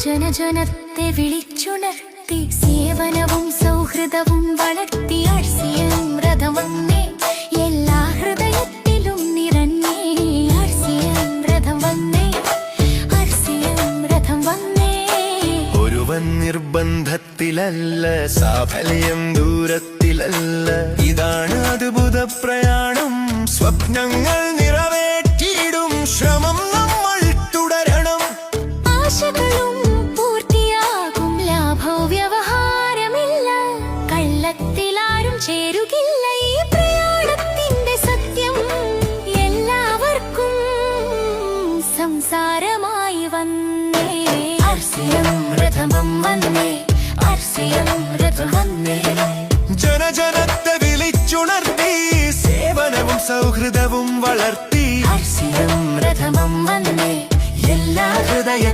ജനജനത്തെ വിളിച്ചുണർത്തി സേവനവും സൗഹൃദവും വളർത്തി ആർസിയം രഥം വന്നേ എല്ലാ ഹൃദയത്തിലും നിറഞ്ഞേ ആർസിയം രഥം വന്നേ ആർസിയം രഥം വന്നേ ഒരുവൻ നിർബന്ധത്തിലല്ല സാഫല്യം ദൂരത്തിലല്ല ഇതാണ് അദ്ഭുത പ്രയാണം സ്വപ്നങ്ങൾ നിറവേറ്റിയിടും ശ്രമം നമ്മൾ തുടരണം ആശകളും പൂർത്തിയാകും ലാഭോ വ്യവഹാരമില്ല കള്ളത്തിലാരും ചേരുകില്ല ഈ പ്രയാണത്തിന്റെ സത്യം എല്ലാവർക്കും സംസാരമായി വന്നേ ആർസിയം രഥം വന്നേ ആർസിയം രഥം വന്നേ ജനജനത്തെ വിളിച്ചുണർത്തി സേവനവും സൗഹൃദവും വളർത്തി ആർസിയം രഥം വന്നേ എല്ലാ ഹൃദയ